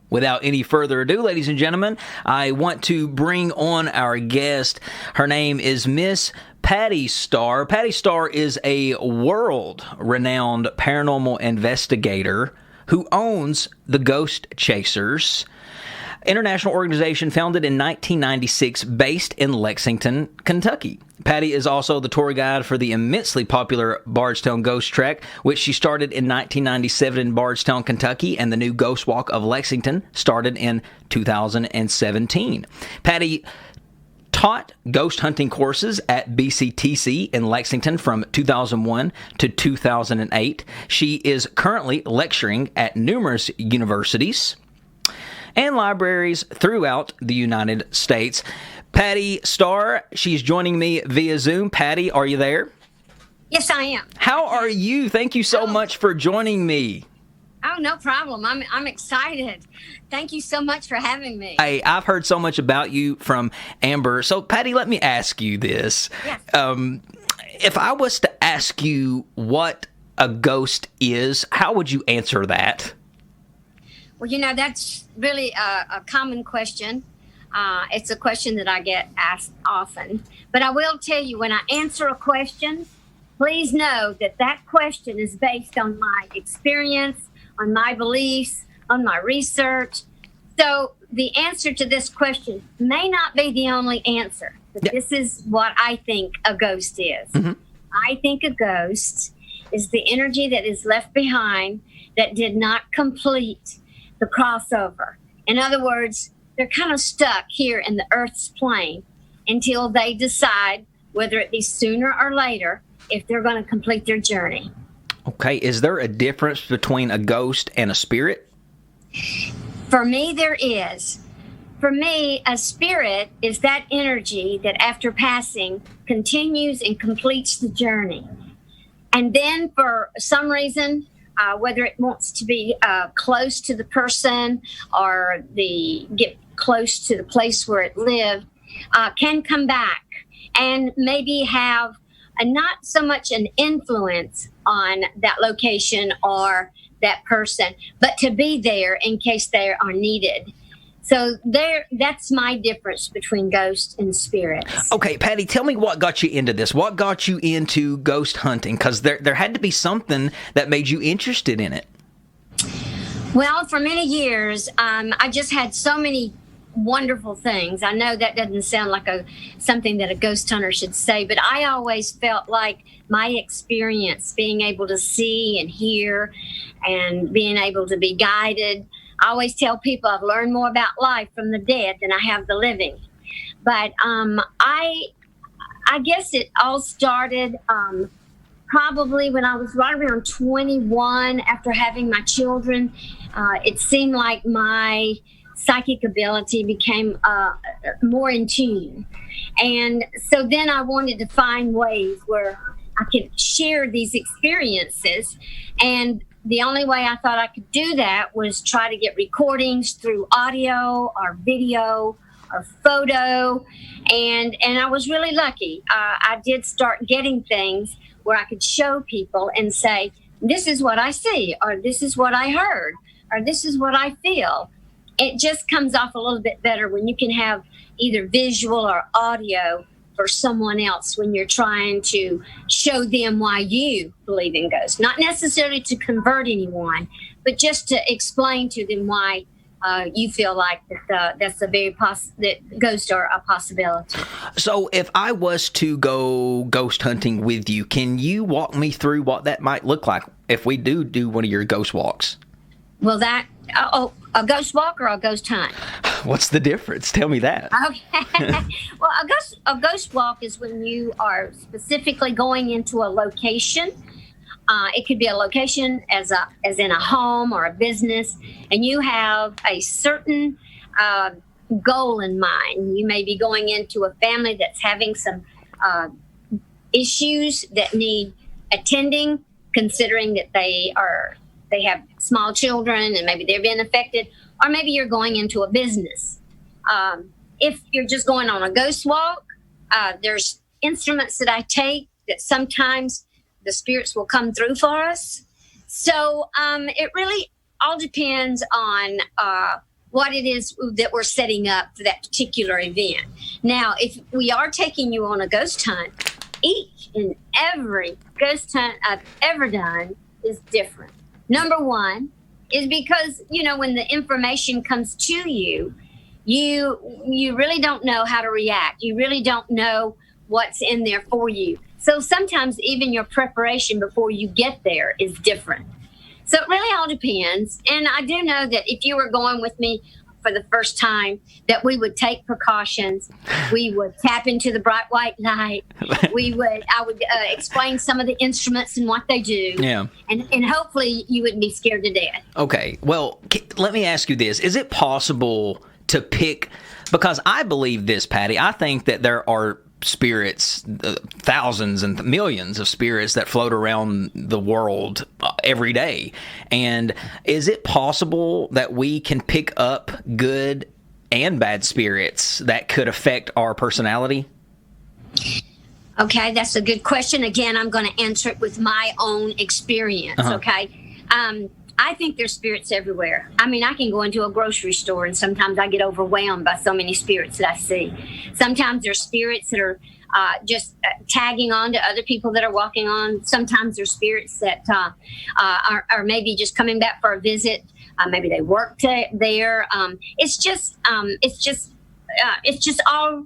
Without any further ado, ladies and gentlemen, I want to bring on our guest. Her name is Miss Patti Starr. Patti Starr is a world-renowned paranormal investigator who owns the Ghost Chasers, international organization founded in 1996 based in Lexington, Kentucky. Patti is also the tour guide for the immensely popular Bardstown Ghost Trek, which she started in 1997 in Bardstown, Kentucky, and the new Ghost Walk of Lexington started in 2017. Patti taught ghost hunting courses at BCTC in Lexington from 2001 to 2008. She is currently lecturing at numerous universities and libraries throughout the United States. Patti Starr, she's joining me via Zoom. Patti, are you there? Yes, I am. How are you? Thank you so much for joining me. Oh, no problem. I'm excited. Thank you so much for having me. Hey, I've heard so much about you from Amber. So, Patti, let me ask you this. Yes. If I was to ask you what a ghost is, how would you answer that? Well, that's really a common question. It's a question that I get asked often. But I will tell you, when I answer a question, please know that question is based on my experience, on my beliefs, on my research. So the answer to this question may not be the only answer, but This is what I think a ghost is. Mm-hmm. I think a ghost is the energy that is left behind that did not complete the crossover. In other words, they're kind of stuck here in the Earth's plane until they decide, whether it be sooner or later, if they're going to complete their journey. Okay, is there a difference between a ghost and a spirit? For me, there is. For me, a spirit is that energy that after passing continues and completes the journey. And then for some reason, whether it wants to be close to the person or get close to the place where it lived, can come back and maybe have not so much an influence on that location or that person, but to be there in case they are needed. So that's my difference between ghosts and spirits. Okay, Patti, tell me what got you into this. What got you into ghost hunting? Because there had to be something that made you interested in it. Well, for many years, I just had so many wonderful things. I know that doesn't sound like something that a ghost hunter should say, but I always felt like my experience, being able to see and hear and being able to be guided. I always tell people I've learned more about life from the dead than I have the living. But I guess it all started probably when I was right around 21 after having my children. It seemed like my psychic ability became more in tune. And so then I wanted to find ways where I could share these experiences. And the only way I thought I could do that was try to get recordings through audio or video or photo. And I was really lucky. I did start getting things where I could show people and say, this is what I see, or this is what I heard, or this is what I feel. It just comes off a little bit better when you can have either visual or audio for someone else when you're trying to show them why you believe in ghosts. Not necessarily to convert anyone, but just to explain to them why you feel like that's that ghosts are a possibility. So if I was to go ghost hunting with you, can you walk me through what that might look like if we do one of your ghost walks? Well, a ghost walk or a ghost hunt? What's the difference? Tell me that. Okay. Well, a ghost walk is when you are specifically going into a location. It could be a location as in a home or a business, and you have a certain goal in mind. You may be going into a family that's having some issues that need attending, considering that they have small children and maybe they're being affected, or maybe you're going into a business. If you're just going on a ghost walk, there's instruments that I take that sometimes the spirits will come through for us. So it really all depends on what it is that we're setting up for that particular event. Now, if we are taking you on a ghost hunt, each and every ghost hunt I've ever done is different. Number one is because, when the information comes to you, you really don't know how to react. You really don't know what's in there for you. So sometimes even your preparation before you get there is different. So it really all depends. And I do know that if you were going with me for the first time, that we would take precautions. We would tap into the bright white light. I would explain some of the instruments and what they do. Yeah. And hopefully you wouldn't be scared to death. Okay. Well, let me ask you this. Is it possible to pick, because I believe this, Patti, I think that there are spirits, thousands and millions of spirits that float around the world every day. And is it possible that we can pick up good and bad spirits that could affect our personality? Okay, that's a good question. Again, I'm going to answer it with my own experience, okay? I think there's spirits everywhere. I mean, I can go into a grocery store and sometimes I get overwhelmed by so many spirits that I see. Sometimes there's spirits that are just tagging on to other people that are walking on. Sometimes there's spirits that are maybe just coming back for a visit. Maybe they work there. It's just all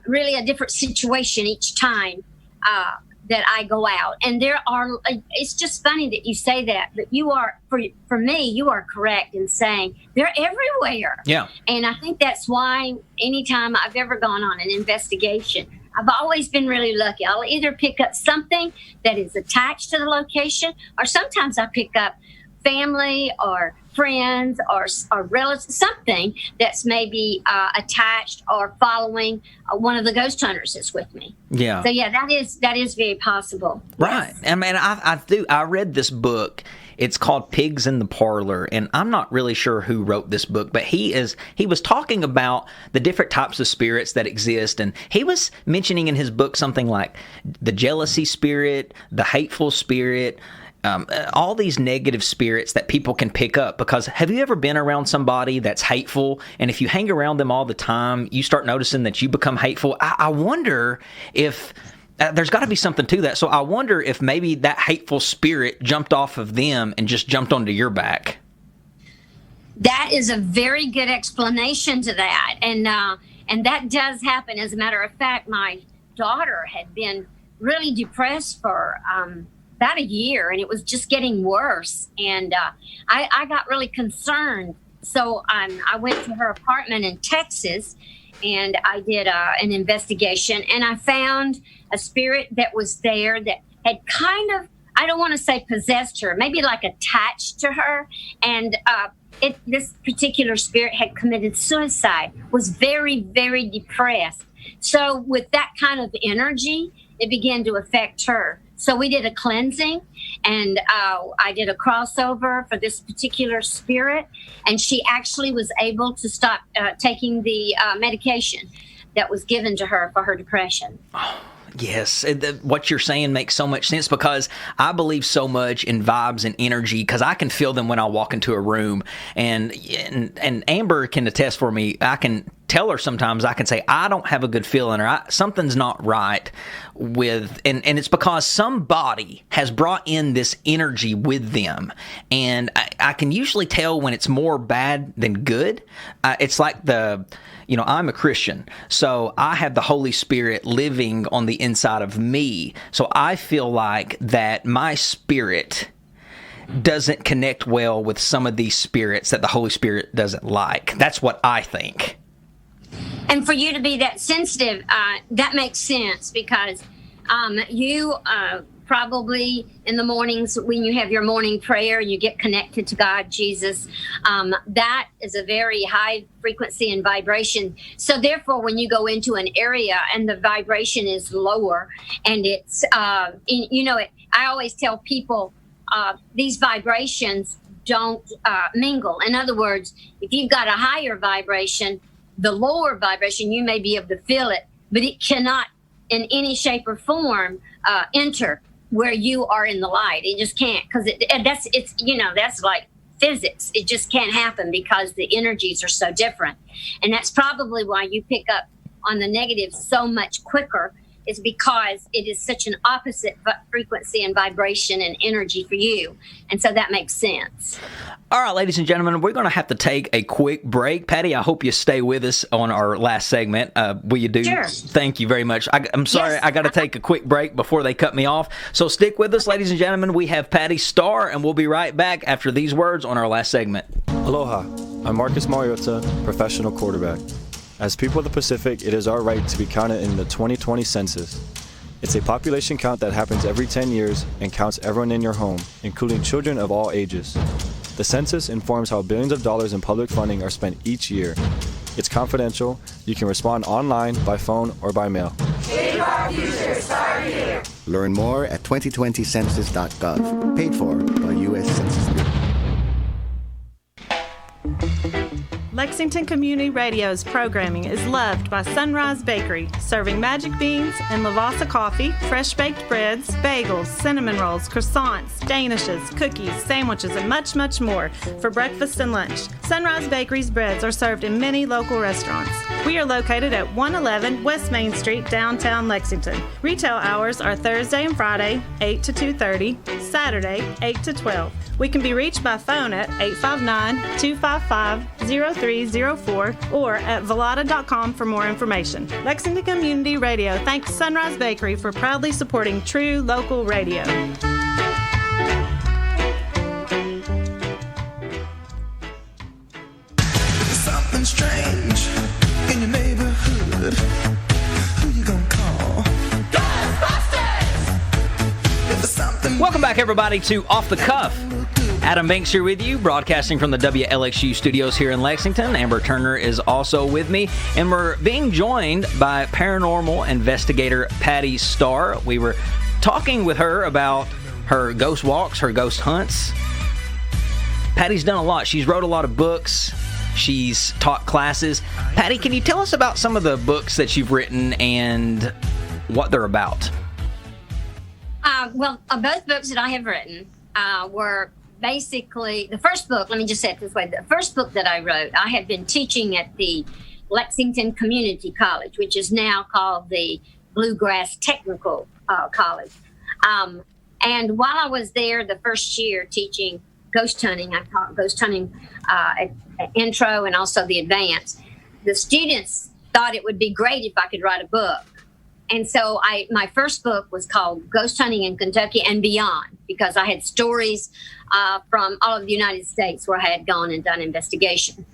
really a different situation each time that I go out. And it's just funny that you say that, but you are, for me, you are correct in saying they're everywhere. Yeah. And I think that's why anytime I've ever gone on an investigation, I've always been really lucky. I'll either pick up something that is attached to the location, or sometimes I pick up family or friends or relatives, something that's maybe attached or following one of the ghost hunters that's with me. Yeah. So yeah, that is very possible. Right. Yes. I mean, I read this book. It's called Pigs in the Parlor, and I'm not really sure who wrote this book, but he was talking about the different types of spirits that exist, and he was mentioning in his book something like the jealousy spirit, the hateful spirit, all these negative spirits that people can pick up. Because have you ever been around somebody that's hateful, and if you hang around them all the time, you start noticing that you become hateful? I wonder if there's got to be something to that. So I wonder if maybe that hateful spirit jumped off of them and just jumped onto your back. That is a very good explanation to that, and that does happen. As a matter of fact, my daughter had been really depressed for about a year, and it was just getting worse. And I got really concerned. So I went to her apartment in Texas, and I did an investigation, and I found a spirit that was there that had kind of, I don't want to say possessed her, maybe like attached to her. And this particular spirit had committed suicide, was very, very depressed. So with that kind of energy, it began to affect her. So we did a cleansing, and I did a crossover for this particular spirit, and she actually was able to stop taking the medication that was given to her for her depression. Yes, what you're saying makes so much sense, because I believe so much in vibes and energy, because I can feel them when I walk into a room, and Amber can attest for me. I can tell her sometimes, I can say, I don't have a good feeling, or something's not right with, and it's because somebody has brought in this energy with them, and I can usually tell when it's more bad than good. It's like I'm a Christian, so I have the Holy Spirit living on the inside of me. So I feel like that my spirit doesn't connect well with some of these spirits that the Holy Spirit doesn't like. That's what I think. And for you to be that sensitive, that makes sense, because you probably in the mornings when you have your morning prayer, you get connected to God, Jesus. That is a very high frequency and vibration. So therefore, when you go into an area and the vibration is lower, and it's, I always tell people these vibrations don't mingle. In other words, if you've got a higher vibration, the lower vibration, you may be able to feel it, but it cannot in any shape or form enter where you are in the light. It just can't, because that's like physics. It just can't happen because the energies are so different. And that's probably why you pick up on the negative so much quicker, is because it is such an opposite frequency and vibration and energy for you. And so that makes sense. All right, ladies and gentlemen, we're going to have to take a quick break. Patti, I hope you stay with us on our last segment. Will you do? Sure. Thank you very much. I'm sorry, Yes. I got to take a quick break before they cut me off. So stick with us, ladies and gentlemen. We have Patti Starr, and we'll be right back after these words on our last segment. Aloha, I'm Marcus Mariota, professional quarterback. As people of the Pacific, it is our right to be counted in the 2020 census. It's a population count that happens every 10 years and counts everyone in your home, including children of all ages. The census informs how billions of dollars in public funding are spent each year. It's confidential. You can respond online, by phone, or by mail. Shape our future, start here. Learn more at 2020census.gov. Paid for by U.S. Census Bureau. Lexington Community Radio's programming is loved by Sunrise Bakery, serving magic beans and Lavassa coffee, fresh-baked breads, bagels, cinnamon rolls, croissants, danishes, cookies, sandwiches, and much, much more for breakfast and lunch. Sunrise Bakery's breads are served in many local restaurants. We are located at 111 West Main Street, downtown Lexington. Retail hours are Thursday and Friday, 8 to 2:30, Saturday, 8 to 12. We can be reached by phone at 859-255-0304 or at velada.com for more information. Lexington Community Radio thanks Sunrise Bakery for proudly supporting true local radio. Something strange in your neighborhood. Who you gonna call? Ghostbusters! If there's something. Welcome back, everybody, to Off the Cuff. Adam Banks here with you, broadcasting from the WLXU studios here in Lexington. Amber Turner is also with me, and we're being joined by paranormal investigator Patti Starr. We were talking with her about her ghost walks, her ghost hunts. Patti's done a lot. She's wrote a lot of books. She's taught classes. Patti, can you tell us about some of the books that you've written and what they're about? Both books that I have written were basically, the first book, let me just say it this way, the first book that I wrote, I had been teaching at the Lexington Community College, which is now called the Bluegrass Technical College. And while I was there the first year teaching ghost hunting, I taught ghost hunting at intro and also the advanced, the students thought it would be great if I could write a book. And so my first book was called Ghost Hunting in Kentucky and Beyond, because I had stories from all of the United States where I had gone and done investigation.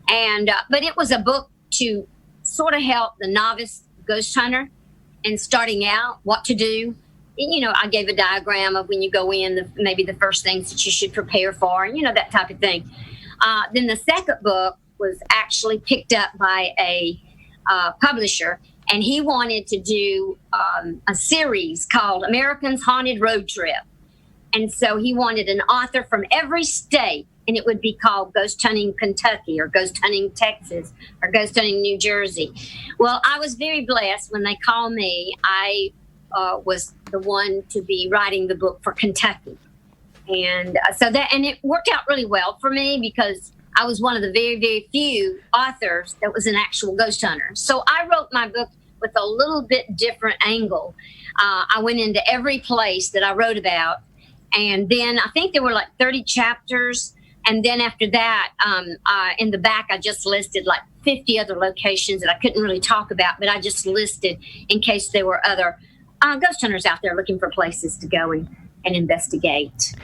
But it was a book to sort of help the novice ghost hunter and starting out, what to do. You know, I gave a diagram of when you go in, maybe the first things that you should prepare for, and, that type of thing. Then the second book was actually picked up by a publisher, and he wanted to do a series called American's Haunted Road Trip. And so he wanted an author from every state, and it would be called Ghost Hunting Kentucky or Ghost Hunting Texas or Ghost Hunting New Jersey. Well, I was very blessed when they called me. I was the one to be writing the book for Kentucky. And and it worked out really well for me because I was one of the very, very few authors that was an actual ghost hunter. So I wrote my book with a little bit different angle. I went into every place that I wrote about. And then I think there were like 30 chapters. And then after that, in the back, I just listed like 50 other locations that I couldn't really talk about, but I just listed in case there were other ghost hunters out there looking for places to go and investigate.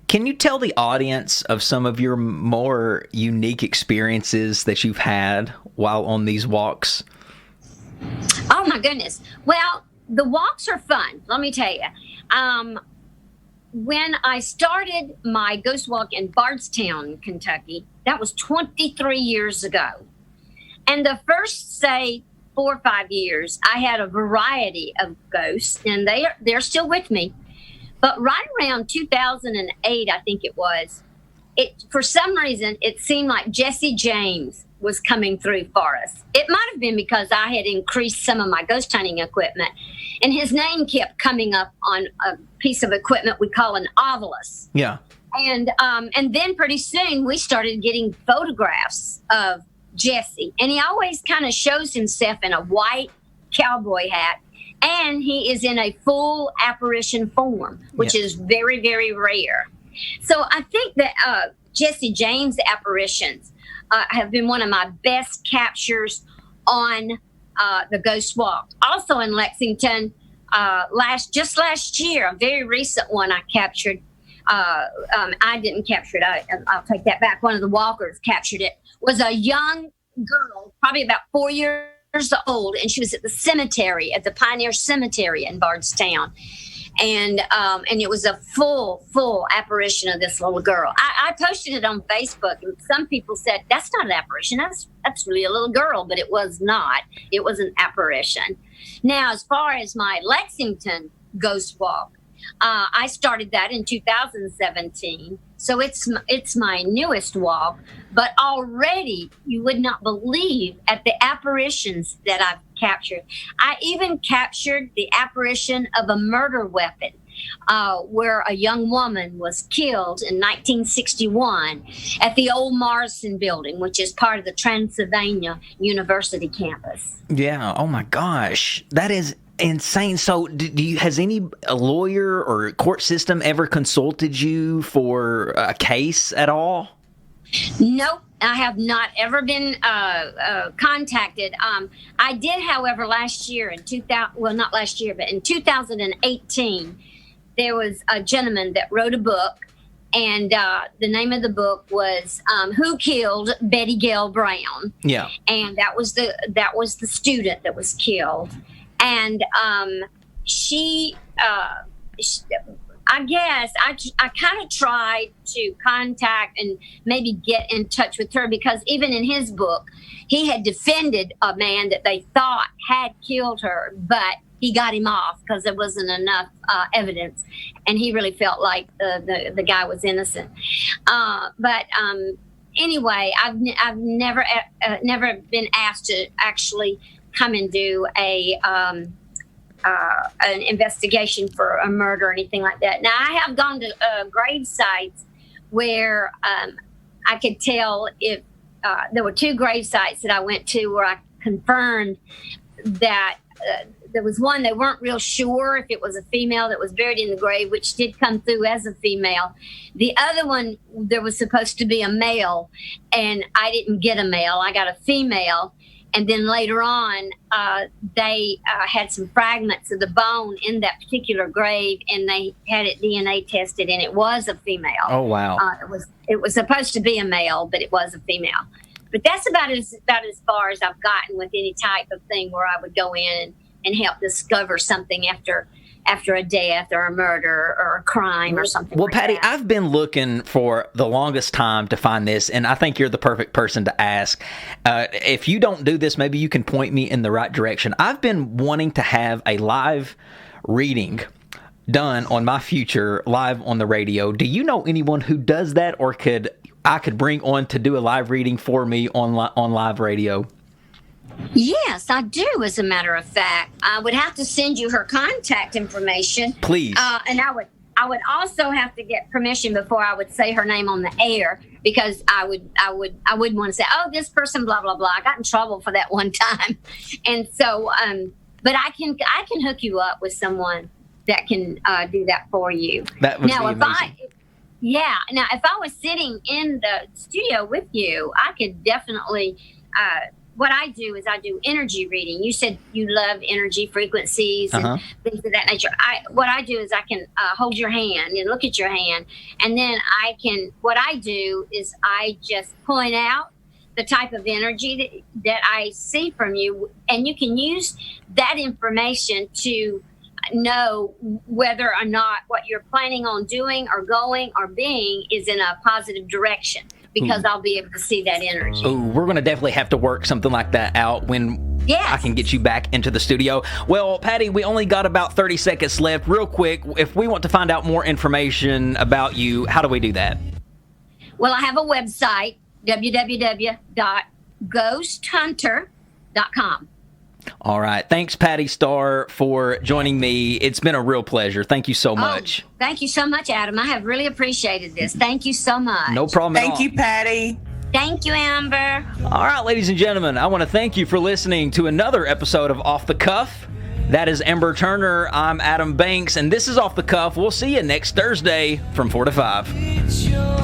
Can you tell the audience of some of your more unique experiences that you've had while on these walks? Oh, my goodness. Well, the walks are fun, let me tell you. When I started my ghost walk in Bardstown, Kentucky, that was 23 years ago. And the first, say, 4 or 5 years, I had a variety of ghosts, and they're still with me. But right around 2008, I think it was, for some reason, it seemed like Jesse James was coming through for us. It might have been because I had increased some of my ghost hunting equipment, and his name kept coming up on a piece of equipment we call an ovilus. Yeah. And then pretty soon we started getting photographs of Jesse, and he always kind of shows himself in a white cowboy hat, and he is in a full apparition form, which is very, very rare. So I think that Jesse James apparitions have been one of my best captures on the Ghost Walk. Also in Lexington, last year, a very recent one I captured. I didn't capture it. I'll take that back. One of the walkers captured it. Was a young girl, probably about 4 years old, and she was at the cemetery, at the Pioneer Cemetery in Bardstown. And it was a full apparition of this little girl. I posted it on Facebook, and some people said, that's not an apparition. That's really a little girl, but it was not. It was an apparition. Now, as far as my Lexington Ghost Walk, I started that in 2017. So it's my newest walk, but already you would not believe at the apparitions that I've captured. I even captured the apparition of a murder weapon, where a young woman was killed in 1961 at the old Morrison building, which is part of the Transylvania University campus. Yeah. Oh my gosh. That is insane. So has any lawyer or court system ever consulted you for a case at all? Nope. I have not ever been contacted. I did, however, last year in 2018, there was a gentleman that wrote a book, and the name of the book was "Who Killed Betty Gale Brown?" Yeah, and that was the student that was killed, and she I guess I kind of tried to contact and maybe get in touch with her, because even in his book, he had defended a man that they thought had killed her, but he got him off because there wasn't enough evidence, and he really felt like the guy was innocent. But anyway, I've never been asked to actually come and do an investigation for a murder or anything like that. Now, I have gone to grave sites where I could tell if there were two grave sites that I went to where I confirmed that there was one, they weren't real sure if it was a female that was buried in the grave, which did come through as a female. The other one, there was supposed to be a male, and I didn't get a male. I got a female. And then later on, they had some fragments of the bone in that particular grave, and they had it DNA tested, and it was a female. Oh, wow. It was supposed to be a male, but it was a female. But that's about as far as I've gotten with any type of thing where I would go in and help discover something after a death or a murder or a crime or something. Well, like Patti, that. I've been looking for the longest time to find this, and I think you're the perfect person to ask. If you don't do this, maybe you can point me in the right direction. I've been wanting to have a live reading done on my future live on the radio. Do you know anyone who does that, or I could bring on to do a live reading for me on live radio? Yes, I do, as a matter of fact. I would have to send you her contact information. Please. And I would also have to get permission before I would say her name on the air, because I wouldn't want to say, oh, this person, blah, blah, blah. I got in trouble for that one time. And so, but I can hook you up with someone that can do that for you. That would be amazing. Now, if I was sitting in the studio with you, I could definitely, what I do is I do energy reading. You said you love energy frequencies and things of that nature. What I do is I can hold your hand and look at your hand, and then what I do is I just point out the type of energy that I see from you, and you can use that information to know whether or not what you're planning on doing or going or being is in a positive direction, because I'll be able to see that energy. Oh, we're going to definitely have to work something like that out when I can get you back into the studio. Well, Patti, we only got about 30 seconds left. Real quick, if we want to find out more information about you, how do we do that? Well, I have a website, www.ghosthunter.com. All right. Thanks, Patti Starr, for joining me. It's been a real pleasure. Thank you so much. Thank you so much, Adam. I have really appreciated this. Thank you so much. No problem at all. Thank you, Patti. Thank you, Amber. All right, ladies and gentlemen, I want to thank you for listening to another episode of Off the Cuff. That is Amber Turner. I'm Adam Banks, and this is Off the Cuff. We'll see you next Thursday from 4 to 5.